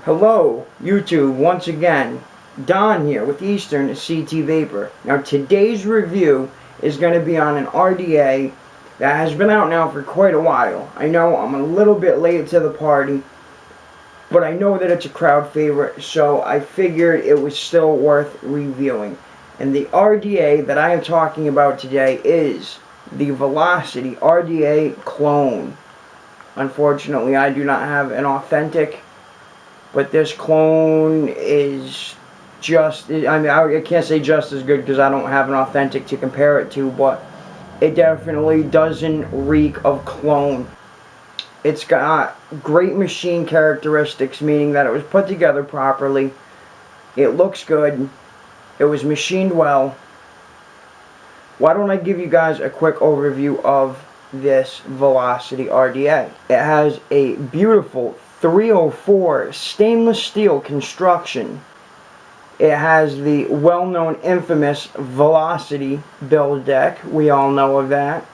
Hello, YouTube, once again. Don here with Eastern CT Vaper. Now today's review is going to be on an RDA that has been out now for quite a while. I know I'm a little bit late to the party, but I know that it's a crowd favorite, so I figured it was still worth reviewing. And the RDA that I am talking about today is the Velocity RDA Clone. Unfortunately, I do not have an authentic, but this clone is just, I can't say just as good because I don't have an authentic to compare it to, but it definitely doesn't reek of clone. It's got great machine characteristics, meaning that it was put together properly. It looks good. It was machined well. Why don't I give you guys a quick overview of this Velocity RDA. It has a beautiful 304 stainless steel construction. It has the well-known infamous Velocity build deck. We all know of that.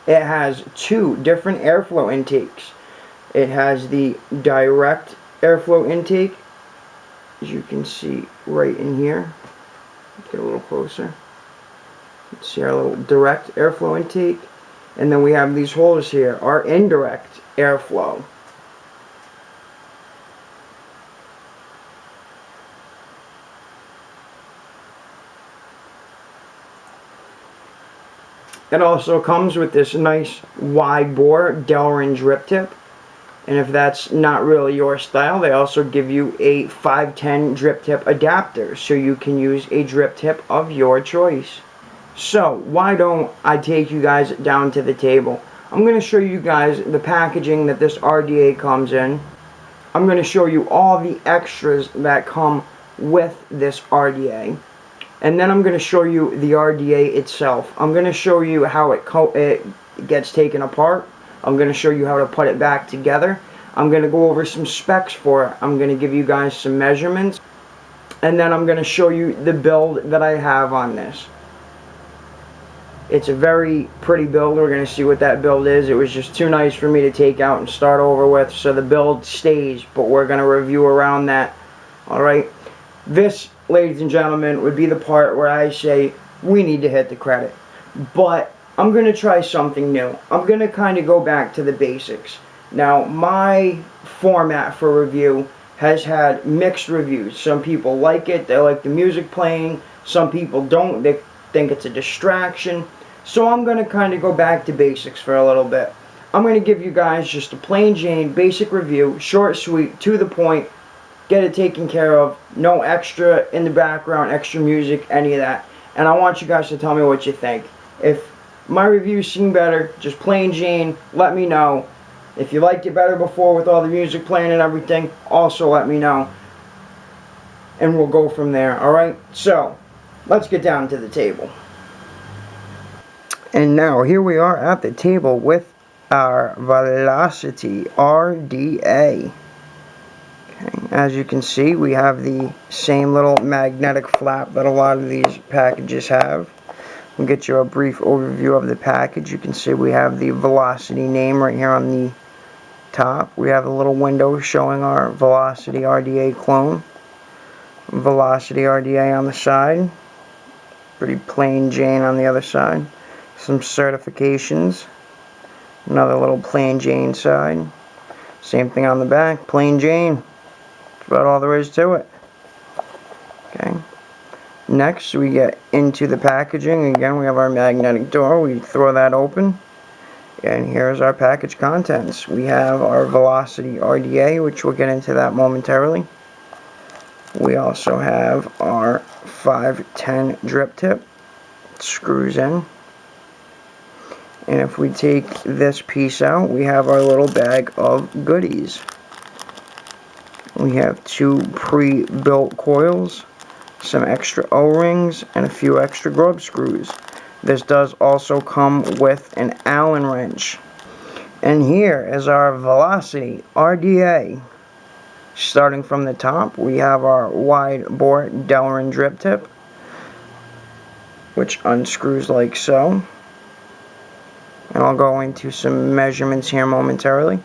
It has two different airflow intakes. It has the direct airflow intake, as you can see right in here. Let's get a little closer. Let's see our little direct airflow intake. And then we have these holes here, our indirect airflow. It also comes with this nice wide bore Delrin drip tip. And if that's not really your style, they also give you a 510 drip tip adapter, so you can use a drip tip of your choice. So, why don't I take you guys down to the table? I'm going to show you guys the packaging that this RDA comes in. I'm going to show you all the extras that come with this RDA. And then I'm going to show you the RDA itself. I'm going to show you how it gets taken apart. I'm going to show you how to put it back together. I'm going to go over some specs for it. I'm going to give you guys some measurements. And then I'm going to show you the build that I have on this. It's a very pretty build. We're going to see what that build is. It was just too nice for me to take out and start over with, so the build stays, but we're going to review around that. Alright, this, ladies and gentlemen, would be the part where I say we need to hit the credit. But I'm going to try something new. I'm going to kind of go back to the basics. Now, my format for review has had mixed reviews. Some people like it. They like the music playing. Some people don't. They think it's a distraction. So I'm going to kind of go back to basics for a little bit. I'm going to give you guys just a plain Jane basic review, short, sweet, to the point, get it taken care of, no extra in the background, extra music, any of that. And I want you guys to tell me what you think. If my reviews seem better, just plain Jane, let me know. If you liked it better before with all the music playing and everything, also let me know. And we'll go from there, alright? So, let's get down to the table. And now, here we are at the table with our Velocity RDA. Okay, as you can see, we have the same little magnetic flap that a lot of these packages have. We'll get you a brief overview of the package. You can see we have the Velocity name right here on the top. We have a little window showing our Velocity RDA clone. Velocity RDA on the side. Pretty plain Jane on the other side. Some certifications. Another little plain Jane side. Same thing on the back. Plain Jane. That's about all there is to it. Okay. Next, we get into the packaging. Again, we have our magnetic door. We throw that open. And here's our package contents. We have our Velocity RDA, which we'll get into that momentarily. We also have our 510 drip tip. It screws in. And if we take this piece out, we have our little bag of goodies. We have two pre-built coils, some extra O-rings, and a few extra grub screws. This does also come with an Allen wrench. And here is our Velocity RDA. Starting from the top, we have our wide bore Delrin drip tip, which unscrews like so. And I'll go into some measurements here momentarily.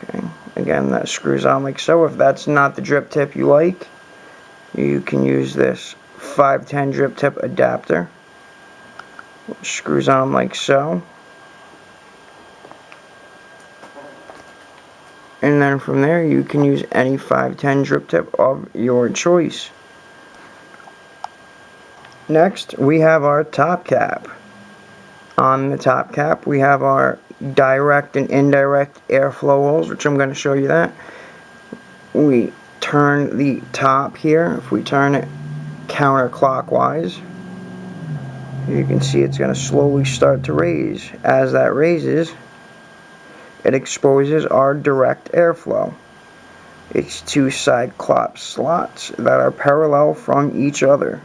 Okay. Again, again, that screws on like so. If that's not the drip tip you like, you can use this 510 drip tip adapter, which screws on like so. And then from there, you can use any 510 drip tip of your choice. Next, we have our top cap. On the top cap, we have our direct and indirect airflow holes, which I'm going to show you that. We turn the top here. If we turn it counterclockwise, you can see it's going to slowly start to raise. As that raises, it exposes our direct airflow. It's two Cyclops slots that are parallel from each other.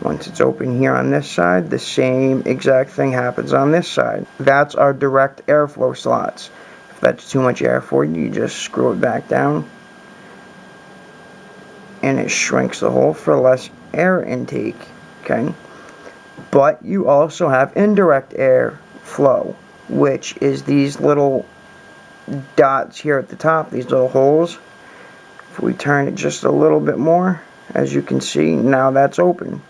Once it's open here on this side, the same exact thing happens on this side. That's our direct airflow slots. If that's too much air for you, you just screw it back down, and it shrinks the hole for less air intake. Okay? But you also have indirect air flow, which is these little dots here at the top, these little holes. If we turn it just a little bit more, as you can see, now that's open.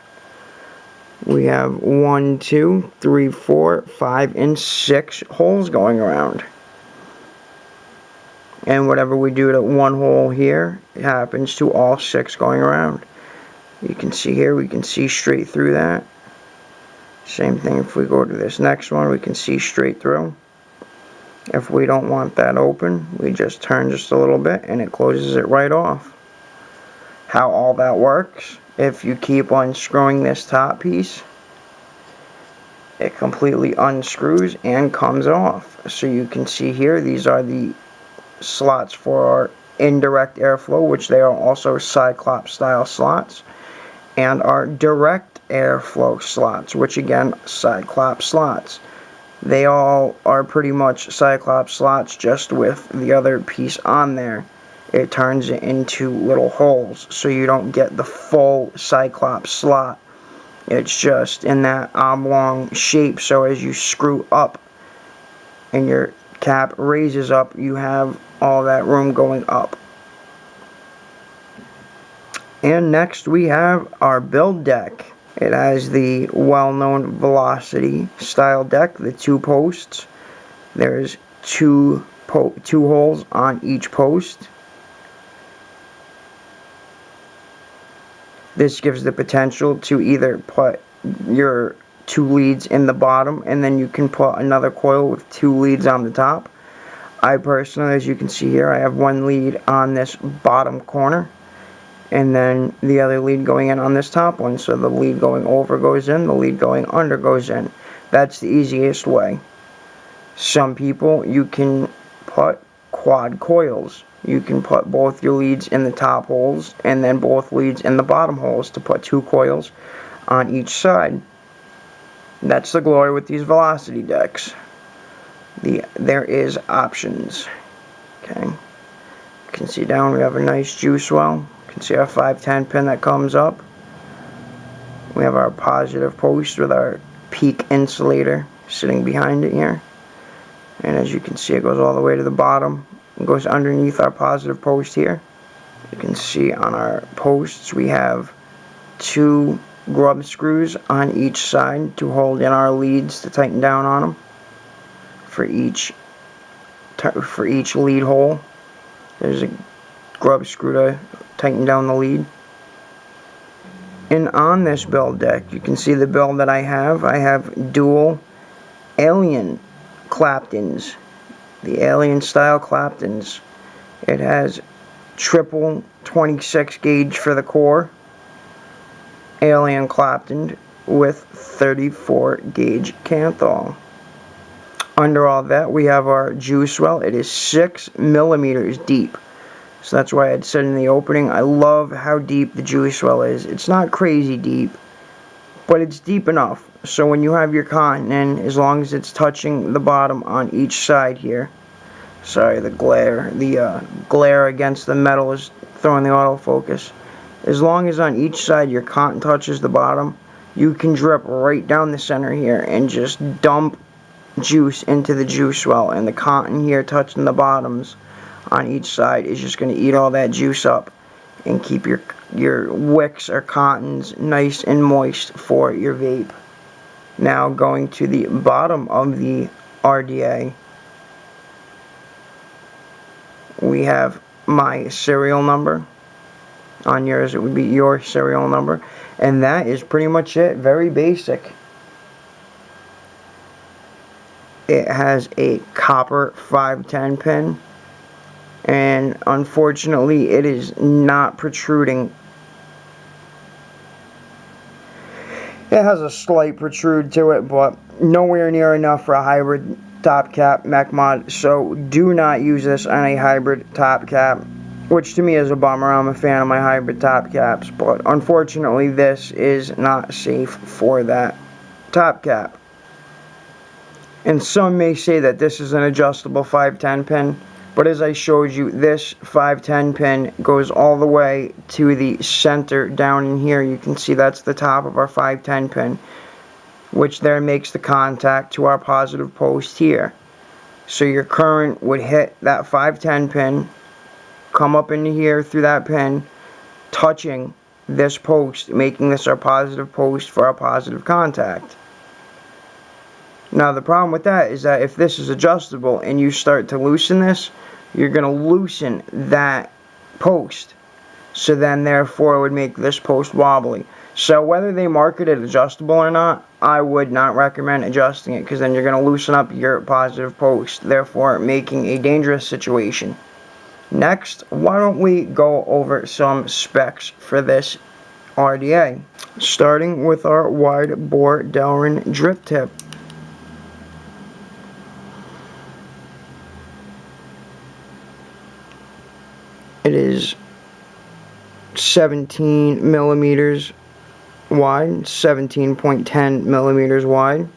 We have 1, 2, 3, 4, 5, and 6 holes going around. And whatever we do to one hole here, it happens to all 6 going around. You can see here, we can see straight through that. Same thing if we go to this next one, we can see straight through. If we don't want that open, we just turn just a little bit and it closes it right off. How all that works, if you keep unscrewing this top piece, it completely unscrews and comes off. So you can see here, these are the slots for our indirect airflow, which they are also Cyclops style slots, and our direct airflow slots, which again, Cyclops slots. They all are pretty much Cyclops slots, just with the other piece on there. It turns it into little holes, so you don't get the full Cyclops slot. It's just in that oblong shape, so as you screw up and your cap raises up, you have all that room going up. And next we have our build deck. It has the well-known Velocity style deck, the 2 posts. There's two holes on each post. This gives the potential to either put your 2 leads in the bottom, and then you can put another coil with 2 leads on the top. I personally, as you can see here, I have 1 lead on this bottom corner, and then the other lead going in on this top one. So the lead going over goes in, the lead going under goes in. That's the easiest way. Some people, you can put quad coils. You can put both your leads in the top holes and then both leads in the bottom holes to put 2 coils on each side. That's the glory with these Velocity decks. There is options. Okay. You can see down we have a nice juice well. You can see our 510 pin that comes up. We have our positive post with our peak insulator sitting behind it here. And as you can see, it goes all the way to the bottom. It goes underneath our positive post here. You can see on our posts we have 2 grub screws on each side to hold in our leads to tighten down on them. For each lead hole, there's a grub screw to tighten down the lead. And on this build deck, you can see the build that I have dual alien Claptons, the alien style Claptons. It has triple 26 gauge for the core, alien Clapton with 34 gauge Canthal. Under all that, we have our juice well. It is 6 millimeters deep. So that's why I had said in the opening, I love how deep the juice well is. It's not crazy deep, but it's deep enough. So when you have your cotton in, as long as it's touching the bottom on each side here. Sorry, the glare against the metal is throwing the autofocus. As long as on each side your cotton touches the bottom, you can drip right down the center here and just dump juice into the juice well, and the cotton here touching the bottoms on each side is just going to eat all that juice up and keep your wicks or cottons nice and moist for your vape. Now going to the bottom of the RDA, we have my serial number. On yours it would be your serial number, and that is pretty much it. Very basic. It has a copper 510 pin, and unfortunately it is not protruding. It has a slight protrude to it, but nowhere near enough for a hybrid top cap mech mod, so do not use this on a hybrid top cap, which to me is a bummer. I'm a fan of my hybrid top caps, but unfortunately this is not safe for that top cap. And some may say that this is an adjustable 510 pin, but as I showed you, this 510 pin goes all the way to the center down in here. You can see that's the top of our 510 pin, which there makes the contact to our positive post here. So your current would hit that 510 pin, come up into here through that pin, touching this post, making this our positive post for our positive contact. Now the problem with that is that if this is adjustable and you start to loosen this, you're going to loosen that post. So then therefore it would make this post wobbly. So whether they market it adjustable or not, I would not recommend adjusting it, because then you're going to loosen up your positive post, therefore making a dangerous situation. Next, why don't we go over some specs for this RDA, starting with our wide bore Delrin drip tip. It is 17 millimeters wide, 17.10 millimeters wide,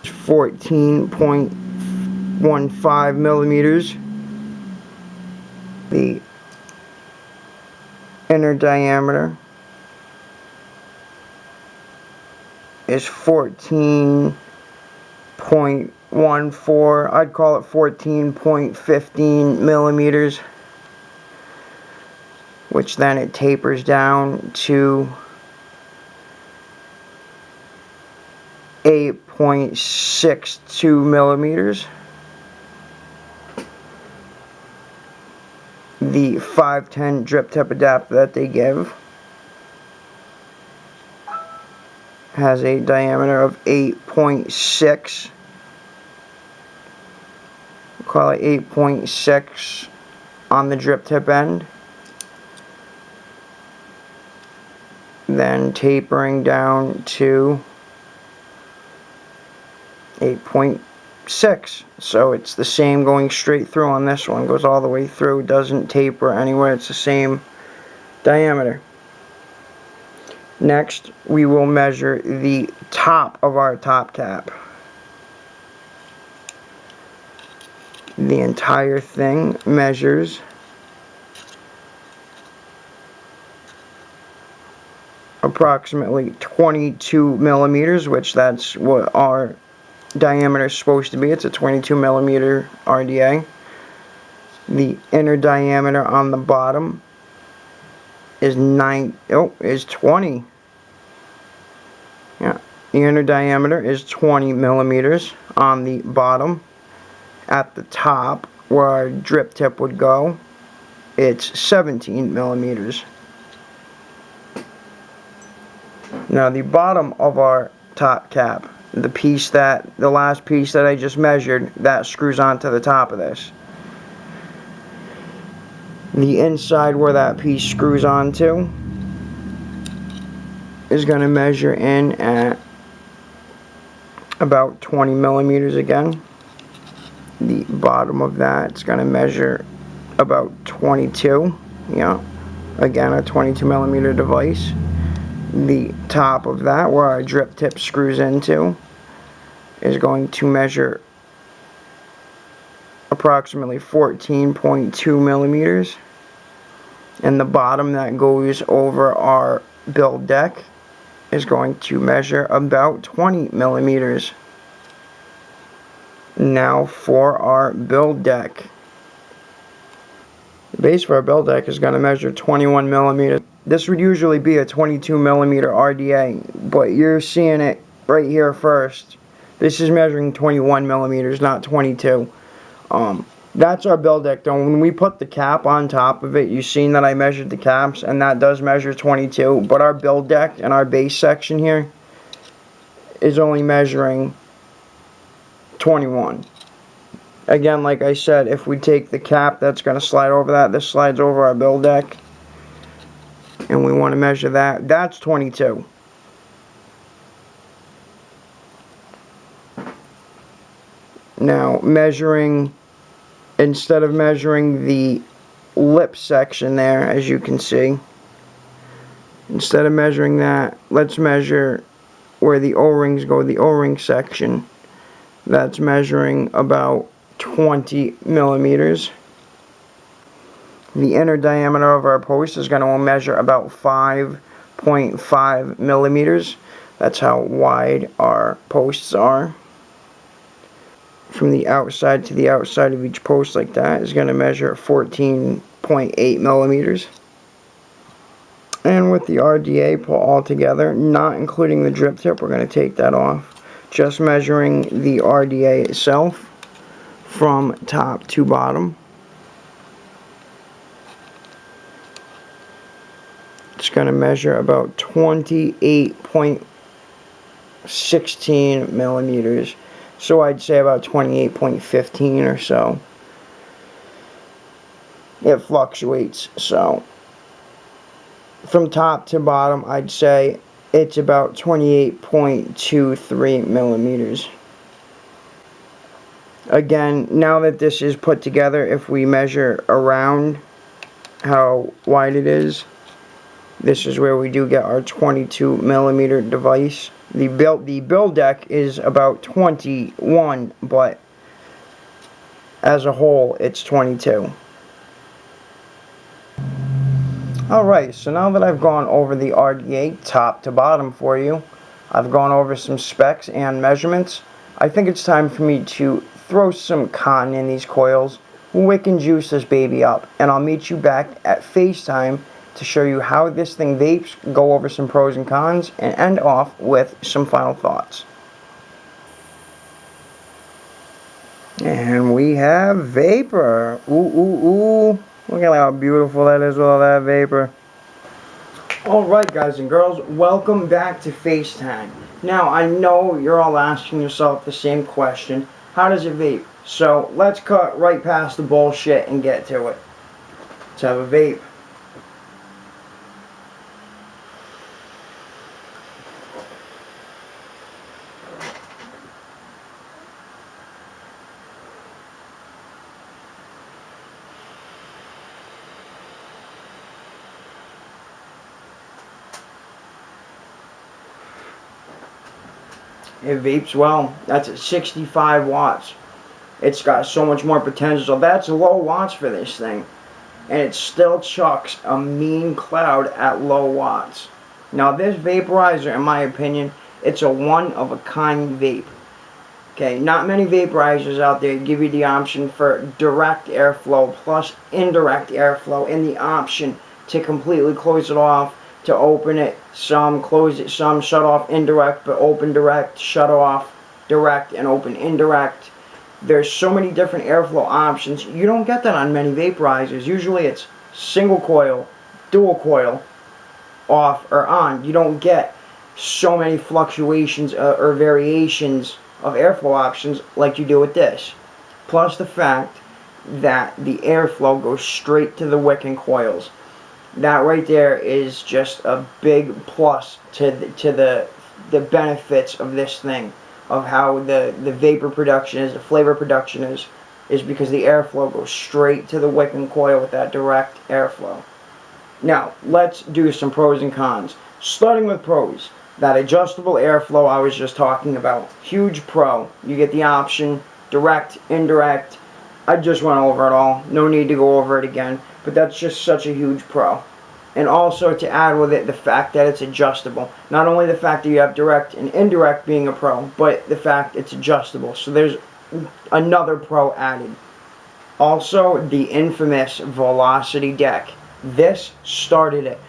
14.15 millimeters. The inner diameter is 14.14, I'd call it 14.15 millimeters, which then it tapers down to 8.62 millimeters. The 510 drip tip adapter that they give has a diameter of 8.6. We'll call it 8.6 on the drip tip end. Then tapering down to 8.6. So it's the same going straight through on this one. Goes all the way through, doesn't taper anywhere. It's the same diameter. Next, we will measure the top of our top cap. The entire thing measures approximately 22 millimeters, which that's what our diameter is supposed to be. It's a 22 millimeter RDA. The inner diameter on the bottom is 20. Yeah, the inner diameter is 20 millimeters on the bottom. At the top, where our drip tip would go, it's 17 millimeters. Now the bottom of our top cap, the last piece that I just measured, that screws onto the top of this. The inside where that piece screws onto is going to measure in at about 20 millimeters again. The bottom of that's going to measure about 22. Yeah, again a 22 millimeter device. The top of that, where our drip tip screws into, is going to measure approximately 14.2 millimeters. And the bottom that goes over our build deck is going to measure about 20 millimeters. Now for our build deck. The base for our build deck is going to measure 21 millimeters. This would usually be a 22 millimeter RDA, but you're seeing it right here first. This is measuring 21 millimeters, not 22. That's our build deck though. When we put the cap on top of it, you've seen that I measured the caps, and that does measure 22. But our build deck and our base section here is only measuring 21. Again, like I said, if we take the cap, that's going to slide over that. This slides over our build deck. And we want to measure that. That's 22. Now, measuring, instead of measuring the lip section there, as you can see, instead of measuring that, let's measure where the O-rings go, the O-ring section. That's measuring about 20 millimeters. The inner diameter of our post is going to measure about 5.5 millimeters. That's how wide our posts are. From the outside to the outside of each post like that is going to measure 14.8 millimeters. And with the RDA put all together, not including the drip tip, we're going to take that off. Just measuring the RDA itself from top to bottom. It's going to measure about 28.16 millimeters. So I'd say about 28.15 or so. It fluctuates. So from top to bottom, I'd say it's about 28.23 millimeters. Again, now that this is put together, if we measure around how wide it is, this is where we do get our 22 millimeter device. The build deck is about 21, but as a whole, it's 22. Alright, so now that I've gone over the RDA top to bottom for you, I've gone over some specs and measurements, I think it's time for me to throw some cotton in these coils, wick and juice this baby up, and I'll meet you back at FaceTime to show you how this thing vapes, go over some pros and cons, and end off with some final thoughts. And we have Vaper. Ooh, ooh, ooh. Look at how beautiful that is with all that Vaper. Alright guys and girls, welcome back to FaceTime. Now, I know you're all asking yourself the same question. How does it vape? So, let's cut right past the bullshit and get to it. Let's have a vape. It vapes well. That's at 65 watts. It's got so much more potential. That's low watts for this thing. And it still chucks a mean cloud at low watts. Now this vaporizer, in my opinion, it's a one-of-a-kind vape. Okay, not many vaporizers out there give you the option for direct airflow plus indirect airflow and the option to completely close it off, to open it, some close it, some shut off indirect, but open direct, shut off direct, and open indirect. There's so many different airflow options. You don't get that on many vaporizers. Usually it's single coil, dual coil, off or on. You don't get so many fluctuations or variations of airflow options like you do with this. Plus the fact that the airflow goes straight to the wick and coils. That right there is just a big plus to the benefits of this thing, of how the vapor production is, the flavor production is because the airflow goes straight to the wick and coil with that direct airflow. Now, let's do some pros and cons. Starting with pros, that adjustable airflow I was just talking about, huge pro. You get the option, direct, indirect. I just went over it all, no need to go over it again. But that's just such a huge pro. And also to add with it the fact that it's adjustable. Not only the fact that you have direct and indirect being a pro, but the fact it's adjustable. So there's another pro added. Also, the infamous Velocity deck. This started it.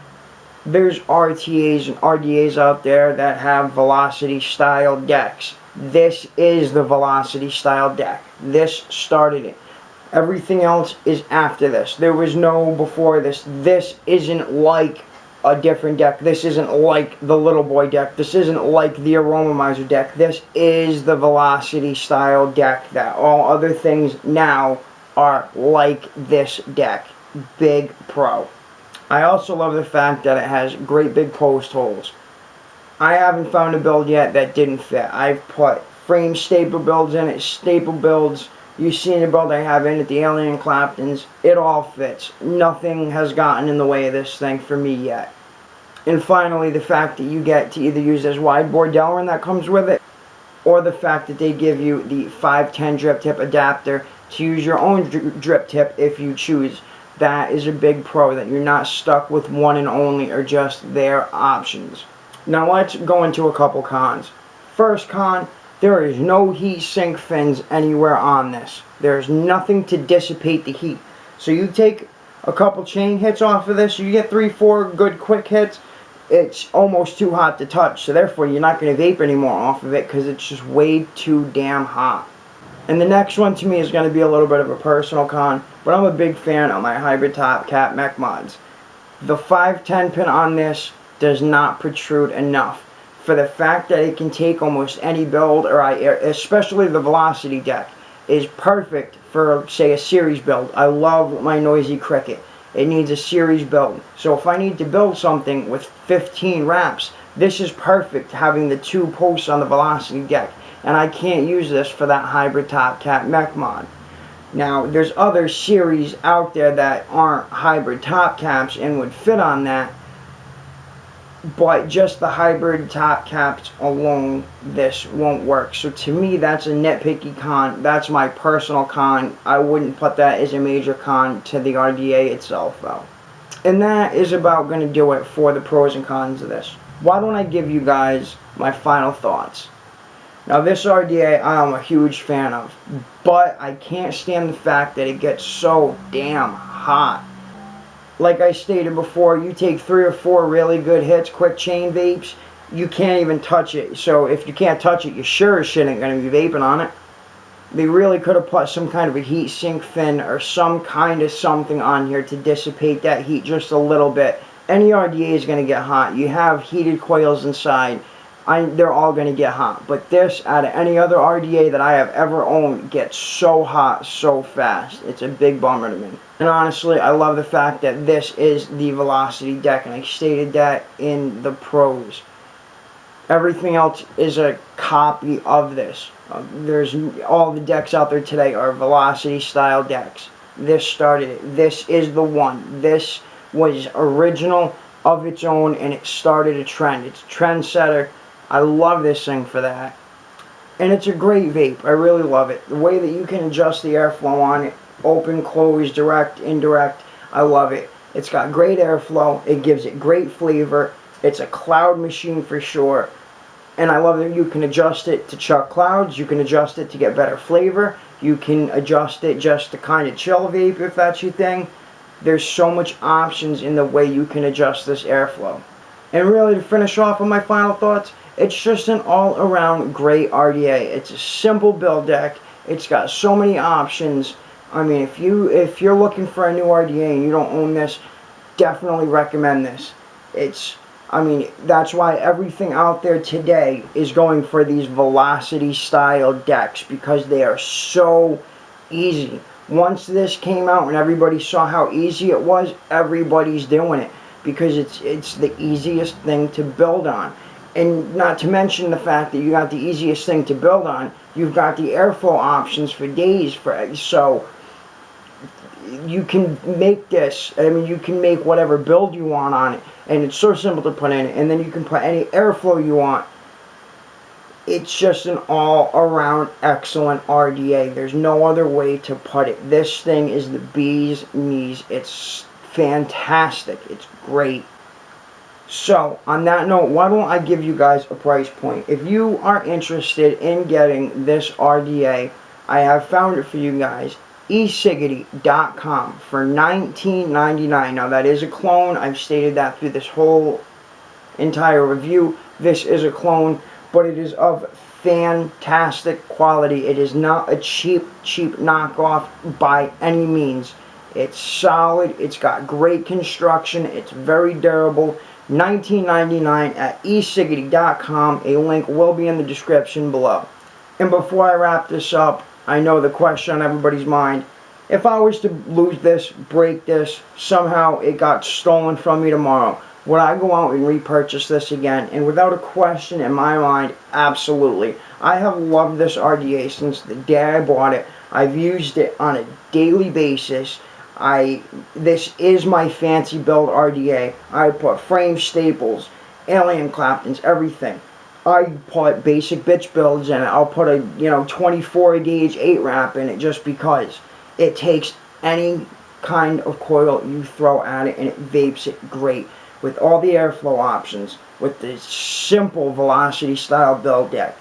There's RTAs and RDAs out there that have Velocity style decks. This is the Velocity style deck. This started it. Everything else is after this. There was no before this. This isn't like a different deck. This isn't like the Little Boy deck. This isn't like the Aromomizer deck. This is the Velocity style deck that all other things now are like this deck. Big pro. I also love the fact that it has great big post holes. I haven't found a build yet that didn't fit. I've put frame staple builds in it, staple builds. You've seen the build I have in it, the Alien Claptons. It all fits. Nothing has gotten in the way of this thing for me yet. And finally, the fact that you get to either use this wide bore Delrin that comes with it, or the fact that they give you the 510 drip tip adapter to use your own drip tip if you choose. That is a big pro, that you're not stuck with one and only or just their options. Now let's go into a couple cons. First con, there is no heat sink fins anywhere on this. There's nothing to dissipate the heat. So you take a couple chain hits off of this, you get 3-4 good quick hits, it's almost too hot to touch. So therefore you're not going to vape anymore off of it because it's just way too damn hot. And the next one to me is going to be a little bit of a personal con, but I'm a big fan of my hybrid top cap mech mods. The 510 pin on this does not protrude enough. For the fact that it can take almost any build, or especially the Velocity deck, is perfect for, say, a series build. I love my noisy cricket. It needs a series build. So if I need to build something with 15 wraps, this is perfect, having the 2 posts on the Velocity deck. And I can't use this for that hybrid top cap mech mod. Now, there's other series out there that aren't hybrid top caps and would fit on that, but just the hybrid top caps alone, this won't work. So to me, that's a nitpicky con. That's my personal con. I wouldn't put that as a major con to the RDA itself, though. And that is about going to do it for the pros and cons of this. Why don't I give you guys my final thoughts? Now, this RDA I am a huge fan of, but I can't stand the fact that it gets so damn hot. Like I stated before, you take 3 or 4 really good hits, quick chain vapes, you can't even touch it. So if you can't touch it, you sure as shit ain't going to be vaping on it. They really could have put some kind of a heat sink fin or some kind of something on here to dissipate that heat just a little bit. Any RDA is going to get hot. You have heated coils inside. They're all going to get hot. But this, out of any other RDA that I have ever owned, gets so hot so fast. It's a big bummer to me. And honestly, I love the fact that this is the Velocity deck, and I stated that in the pros. Everything else is a copy of this. There's all the decks out there today are Velocity style decks. This started it. This is the one. This was original of its own, and it started a trend. It's a trendsetter. I love this thing for that. And it's a great vape. I really love it. The way that you can adjust the airflow on it, open, close, direct, indirect, I love it. It's got great airflow. It gives it great flavor. It's a cloud machine for sure. And I love that you can adjust it to chuck clouds. You can adjust it to get better flavor. You can adjust it just to kind of chill vape if that's your thing. There's so much options in the way you can adjust this airflow. And really, to finish off on my final thoughts, it's just an all-around great RDA. It's a simple build deck. It's got so many options. I mean, if you're looking for a new RDA and you don't own this, definitely recommend this. I mean, that's why everything out there today is going for these Velocity style decks, because they are so easy. Once this came out and everybody saw how easy it was, everybody's doing it, because it's the easiest thing to build on. And not to mention the fact that you got the easiest thing to build on, you've got the airflow options for days. So you can make this, I mean, you can make whatever build you want on it. And it's so simple to put in. And then you can put any airflow you want. It's just an all-around excellent RDA. There's no other way to put it. This thing is the bee's knees. It's fantastic. It's great. So, on that note, why don't I give you guys a price point? If you are interested in getting this RDA, I have found it for you guys. eciggity.com for $19.99. Now that is a clone. I've stated that through this whole entire review. This is a clone, but it is of fantastic quality. It is not a cheap knockoff by any means. It's solid. It's got great construction. It's very durable. $19.99 at eciggity.com. A link will be in the description below. And before I wrap this up, I know the question on everybody's mind. If I was to lose this, break this, somehow it got stolen from me tomorrow, would I go out and repurchase this again? And without a question in my mind, absolutely. I have loved this RDA since the day I bought it. I've used it on a daily basis. This is my fancy build RDA. I put frame staples, alien claptons, everything. I put basic bitch builds in it. I'll put a 24 gauge 8 wrap in it just because it takes any kind of coil you throw at it and it vapes it great with all the airflow options, with the simple Velocity style build deck.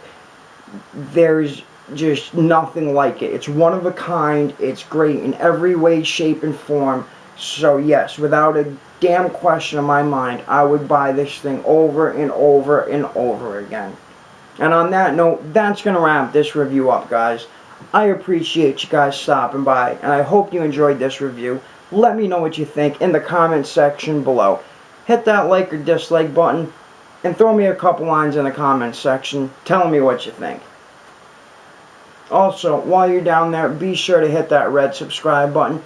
There's just nothing like it. It's one of a kind. It's great in every way, shape, and form. So yes, without a damn question in my mind, I would buy this thing over and over and over again. And on that note, that's going to wrap this review up, guys. I appreciate you guys stopping by, and I hope you enjoyed this review. Let me know what you think in the comment section below. Hit that like or dislike button, and throw me a couple lines in the comment section telling me what you think. Also, while you're down there, be sure to hit that red subscribe button.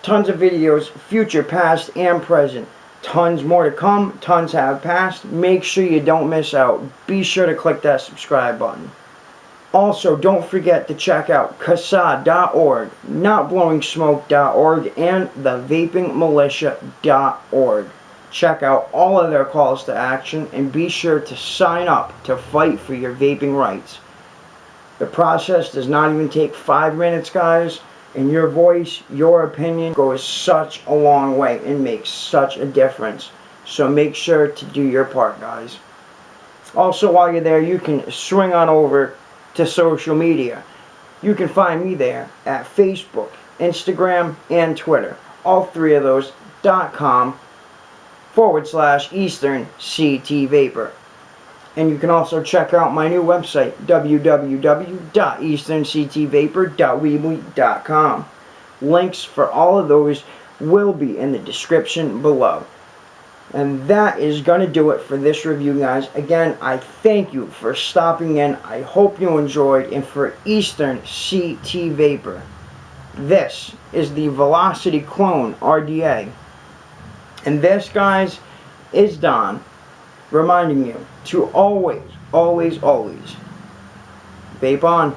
Tons of videos, future, past, and present. Tons more to come. Tons have passed. Make sure you don't miss out. Be sure to click that subscribe button. Also, don't forget to check out CASAD.org, NotBlowingSmoke.org, and TheVapingMilitia.org. Check out all of their calls to action, and be sure to sign up to fight for your vaping rights. The process does not even take 5 minutes, guys, and your voice, your opinion goes such a long way and makes such a difference. So make sure to do your part, guys. Also, while you're there, you can swing on over to social media. You can find me there at Facebook, Instagram, and Twitter. All three of those .com/Eastern CT Vaper. And you can also check out my new website, www.easternctvapor.weebly.com. Links for all of those will be in the description below. And that is going to do it for this review, guys. Again, I thank you for stopping in. I hope you enjoyed. And for Eastern CT Vaper, this is the Velocity Clone RDA. And this, guys, is Don, reminding you to always, always, always vape on.